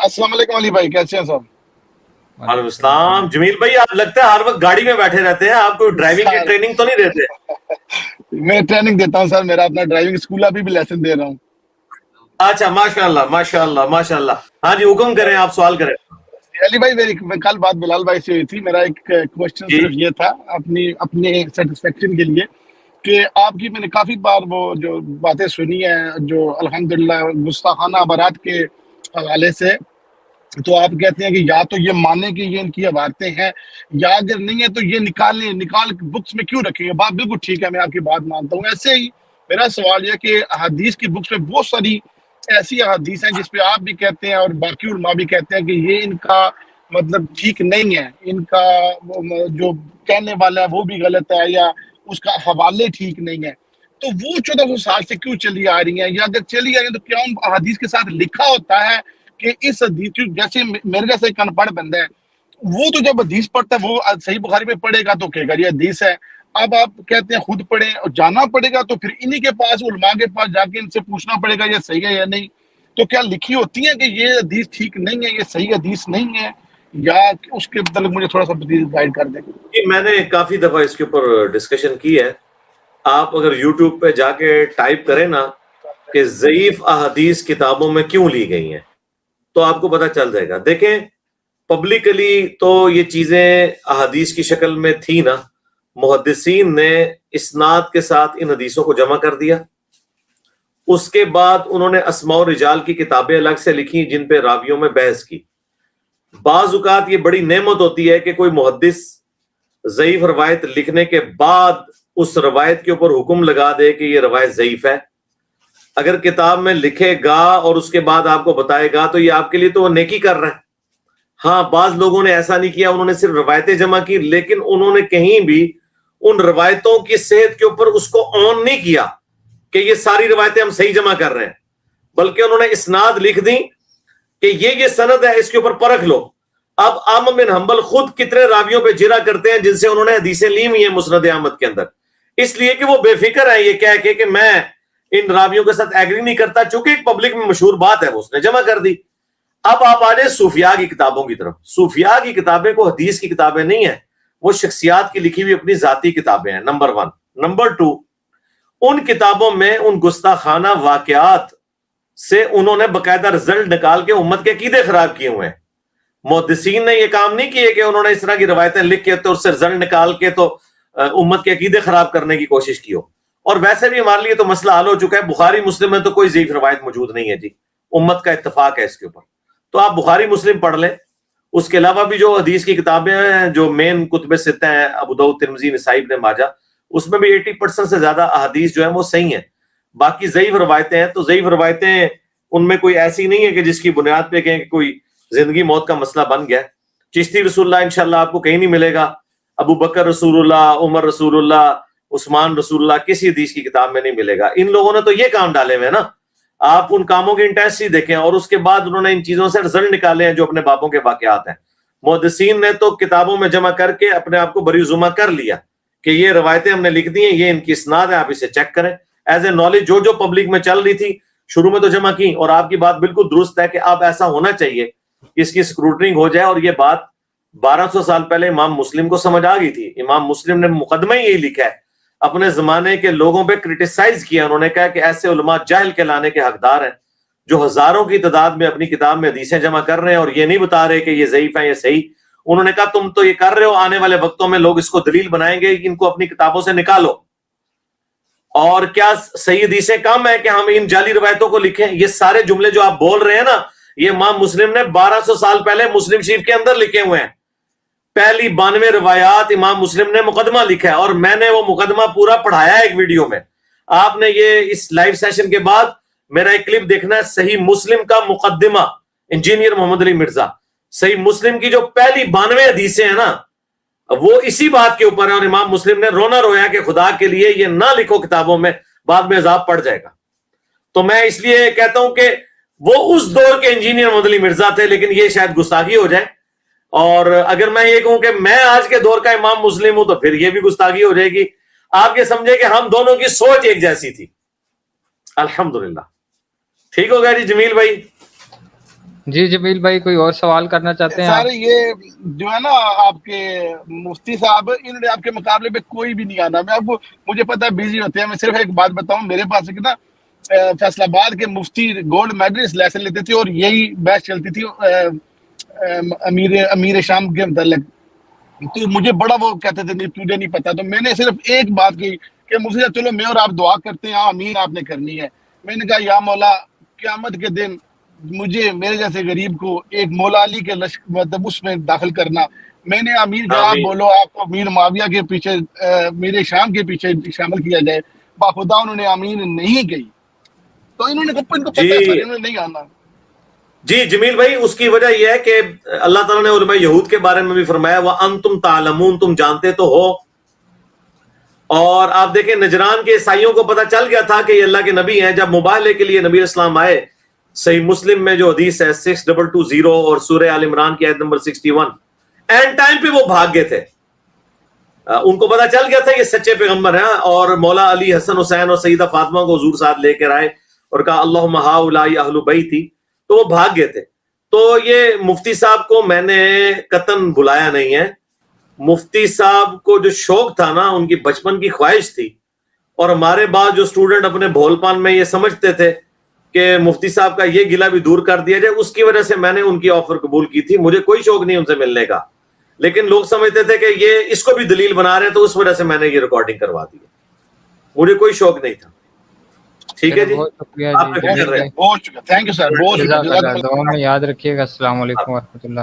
अस्सलाम वालेकुम अली भाई, कैसे हैं सब? वालेकुम अस्सलाम। जमील भाई, आप लगता है हर वक्त गाड़ी में बैठे रहते हैं, आप कोई ड्राइविंग की सर ट्रेनिंग तो नहीं देते? मैं ट्रेनिंग देता हूँ सर, मेरा अपना ड्राइविंग स्कूल, अभी भी लेसन दे रहा हूँ। अच्छा, माशाल्लाह माशाल्लाह माशाल्लाह। हाँ जी, हुक्म करें, आप सवाल करें। अली भाई, मेरी कल बात बिलाल भाई से हुई थी। मेरा एक क्वेश्चन जी सिर्फ ये था, अपनी अपने सेटिस्फेक्शन के लिए, कि आपकी मैंने काफी बार वो जो बातें सुनी है, जो अल्हम्दुलिल्लाह गुस्ताखाना बारात के हवाले से, तो आप कहते हैं कि या तो ये माने कि ये इनकी अबारतें हैं, या अगर नहीं है तो ये निकाल बुक्स में क्यों रखेंगे। बात बिल्कुल ठीक है, मैं आपकी बात मानता हूँ। ऐसे ही मेरा सवाल ये कि हदीस की बुक्स में बहुत सारी ऐसी हदीस हैं जिसपे आप भी कहते हैं और बाकी उलमा भी कहते हैं कि ये इनका मतलब ठीक नहीं है, इनका जो कहने वाला है वो भी गलत है, या उसका हवाले ठीक नहीं है। तो वो 1400 साल से क्यों चली आ रही है, या अगर चली आ रही है तो क्या उन हदीस के साथ लिखा होता है कि इस हदीस की, जैसे मेरे जैसे एक अनपढ़ बंदा है, वो तो जब हदीस पढ़ता है वो सही बुखारी में पढ़ेगा तो कहेगा ये हदीस है। अब आप कहते हैं खुद पढ़ें, और जाना पड़ेगा तो फिर इन्हीं के पास, उलमा के पास जाके इनसे पूछना पड़ेगा ये सही है या नहीं। तो क्या लिखी होती है कि ये हदीस ठीक नहीं है, ये सही हदीस नहीं है, या उसके मतलब मुझे थोड़ा सा गाइड कर दें। जी, मैंने काफी दफा इसके ऊपर डिस्कशन की है। आप अगर यूट्यूब पे जाके टाइप करें ना कि ज़ईफ अहादीस किताबों में क्यों ली गई हैं, तो आपको पता चल जाएगा। देखें, पब्लिकली तो ये चीजें अहादीस की शक्ल में थी ना, मुहद्दिसीन ने इस्नाद के साथ इन हदीसों को जमा कर दिया। उसके बाद उन्होंने अस्मा और रिजाल की किताबें अलग से लिखी जिन पे रावियों में बहस की। बाज़ औक़ात ये बड़ी नेमत होती है कि कोई मुहद्दिस ज़ईफ रवायत लिखने के बाद उस रवायत के ऊपर हुक्म लगा दे कि ये रवायत ज़ईफ है। अगर किताब में लिखेगा और उसके बाद आपको बताएगा तो ये आपके लिए तो वो नेकी कर रहा है। हाँ, बाज लोगों ने ऐसा नहीं किया, उन्होंने सिर्फ रवायतें जमा की, लेकिन उन्होंने कहीं भी उन रवायतों की सेहत के ऊपर उसको ऑन नहीं किया कि ये सारी रवायतें हम सही जमा कर रहे हैं, बल्कि उन्होंने इसनाद लिख दी कि ये सनद है, इसके ऊपर परख लो। अब आम बिन हंबल खुद कितने रावियों पे जिरा करते हैं जिनसे उन्होंने हदीसें ली हुई हैं मुस्नद अहमद के अंदर, इसलिए कि वो बेफिक्र है ये कह के कि मैं इन रावियों के साथ एग्री नहीं करता, चूंकि एक पब्लिक में मशहूर बात है वो उसने जमा कर दी। अब आप आ जाए सूफिया की किताबों की तरफ। सूफिया की किताबें को हदीस की किताबें नहीं है, वो शख्सियात की लिखी हुई अपनी जाती किताबें हैं, नंबर 1। नंबर 2, उन किताबों में उन गुस्ताखाना वाकयात से उन्होंने बकायदा रिजल्ट निकाल के उम्मत के अकीदे खराब किए हुए हैं। मुहद्दिसीन ने ये काम नहीं किए कि उन्होंने इस तरह की रवायतें लिख के तो उससे रिजल्ट निकाल के तो उम्मत के अकीदे खराब करने की कोशिश की हो। और वैसे भी हमारे लिए तो मसला हल हो चुका है, बुखारी मुस्लिम में तो कोई ज़ईफ रवायत मौजूद नहीं है जी, उम्मत का इत्तफाक है इसके ऊपर। तो आप बुखारी मुस्लिम पढ़ लें, उसके अलावा भी जो हदीस की किताबें हैं, जो मेन कुतुब सित्ता हैं, अबू दाऊद, तिरमिज़ी, नसाई, इब्न माजा, उसमें भी 80% से ज्यादा अहादीस जो है वो सही है। बाकी ज़ईफ रवायतें हैं, तो ज़ईफ रवायतें उनमें कोई ऐसी नहीं है कि जिसकी बुनियाद पे कहें कि कोई जिंदगी मौत का मसला बन गया। चिश्ती रसूलुल्लाह इंशाल्लाह आपको कहीं नहीं मिलेगा, अबू बकर रसूलुल्लाह, उमर रसूलुल्लाह, उस्मान रसूलुल्लाह, किसी हदीस की किताब में नहीं मिलेगा। इन लोगों ने तो ये काम डाले हुए हैं ना, आप उन कामों की इंटेंसिटी देखें, और उसके बाद उन्होंने इन चीजों से रिजल्ट निकाले हैं जो अपने बापों के वाकयात हैं। मुहद्दिसीन ने तो किताबों में जमा करके अपने आप को बरीजुमा कर लिया कि ये रवायतें हमने लिख दी हैं, ये इनकी इसनाद है, आप इसे चेक करें। एज ए नॉलेज जो जो पब्लिक में चल रही थी शुरू में तो जमा की, और आपकी बात बिल्कुल दुरुस्त है कि अब ऐसा होना चाहिए, इसकी स्क्रूटनिंग हो जाए। और ये बात 1200 साल पहले इमाम मुस्लिम को समझ आ गई थी। इमाम मुस्लिम ने मुकदमा ही यही लिखा है, अपने जमाने के लोगों पे क्रिटिसाइज किया। उन्होंने कहा कि ऐसे उलमा जाहिल के लाने के हकदार हैं जो हजारों की तादाद में अपनी किताब में हदीसें जमा कर रहे हैं और ये नहीं बता रहे कि ये ज़ईफ है, ये सही। उन्होंने कहा तुम तो ये कर रहे हो, आने वाले वक्तों में लोग इसको दलील बनाएंगे कि इनको अपनी किताबों से निकालो। और क्या सही हदीसें कम है कि हम इन जाली रवायतों को लिखें? ये सारे जुमले जो आप बोल रहे हैं ना, ये इमाम मुस्लिम ने 1200 साल पहले मुस्लिम शरीफ के अंदर लिखे हुए हैं। पहली 92 रिवायात इमाम मुस्लिम ने मुकदमा लिखा है, और मैंने वो मुकदमा पूरा पढ़ाया है एक वीडियो में। आपने ये इस लाइव सेशन के बाद मेरा एक क्लिप देखना है, सही मुस्लिम का मुकदमा, इंजीनियर मोहम्मद अली मिर्जा। सही मुस्लिम की जो पहली 92 हदीसें हैं ना, वो इसी बात के ऊपर है। और इमाम मुस्लिम ने रोना रोया कि खुदा के लिए ये ना लिखो किताबों में, बाद में अजाब पड़ जाएगा। तो मैं इसलिए कहता हूं कि वो उस दौर के इंजीनियर मोहम्मद अली मिर्जा थे, लेकिन ये शायद गुस्ताखी हो जाए। और अगर मैं ये कहूं कि मैं आज के दौर का इमाम मुस्लिम हूं, तो फिर ये भी गुस्ताखी हो जाएगी। आप ये समझे कि हम दोनों की सोच एक जैसी थी। अल्हम्दुलिल्लाह, ठीक हो गया जी जमील भाई? جی جمیل بھائی کوئی اور سوال کرنا چاہتے ہیں آپ؟ سر یہ جو ہے نا آپ کے مفتی صاحب، انہوں نے آپ کے مقابلے پہ کوئی بھی نہیں آنا. میں آپ کو، مجھے پتا ہے بزی ہوتے ہیں، میں صرف ایک بات بتاؤں، میرے پاس ایک نا فیصل آباد کے مفتی گولڈ میڈلسٹ لیسن لیتے تھے، اور یہی بحث چلتی تھی امیر شام کے متعلق. تو مجھے بڑا وہ کہتے تھے نہیں تجھے نہیں پتا. تو میں نے صرف ایک بات کی کہ مفتی صاحب چلو میں اور آپ دعا کرتے ہیں، آمین آپ نے کرنی ہے. میں نے کہا یا مولا قیامت کے دن مجھے میرے جیسے غریب کو ایک مولا علی کے مطلب اس میں داخل کرنا. میں نے امیر کہا آپ آمین. بولو آپ کو امیر معاویہ کے پیچھے میرے شام کے پیچھے شامل کیا جائے. باخدا انہوں نے امین نہیں کہی. تو انہوں نے ان کو پتہ ہے سر، انہوں نے نہیں آنا. جی جمیل بھائی، اس کی وجہ یہ ہے کہ اللہ تعالیٰ نے علماء یہود کے بارے میں بھی فرمایا وَأَنْتُمْ تَعْلَمُونَ، تم جانتے تو ہو. اور آپ دیکھیں نجران کے عیسائیوں کو پتہ چل گیا تھا کہ یہ اللہ کے نبی ہیں. جب مباہلے کے لیے نبی اسلام آئے، صحیح مسلم میں جو حدیث ہے 6220 اور سورہ آل عمران کی آیت نمبر 61، اینڈ ٹائم پہ وہ بھاگ گئے تھے. ان کو پتہ چل گیا تھا یہ سچے پیغمبر ہیں، اور مولا علی، حسن حسین اور سیدہ فاطمہ کو حضور ساتھ لے کر آئے اور کہا اللہم ہؤلاء اہل بیتی، تو وہ بھاگ گئے تھے. تو یہ مفتی صاحب کو میں نے قطعاً بلایا نہیں ہے. مفتی صاحب کو جو شوق تھا نا، ان کی بچپن کی خواہش تھی، اور ہمارے بعد جو اسٹوڈنٹ اپنے بھول پان میں یہ سمجھتے تھے کہ مفتی صاحب کا یہ گلہ بھی دور کر دیا جائے، اس کی وجہ سے میں نے ان کی آفر قبول کی تھی. مجھے کوئی شوق نہیں ان سے ملنے کا، لیکن لوگ سمجھتے تھے کہ یہ اس کو بھی دلیل بنا رہے ہیں، تو اس وجہ سے میں نے یہ ریکارڈنگ کروا دی. مجھے کوئی شوق نہیں تھا. ٹھیک ہے جی، بہت شکریہ آپ جی کا خیر رہے. بہت شکریہ، تھینک یو سر، بہت شکریہ، جزاک جزاک اللہ. اللہ. دعا میں یاد رکھیے گا. السلام علیکم ورحمۃ اللہ.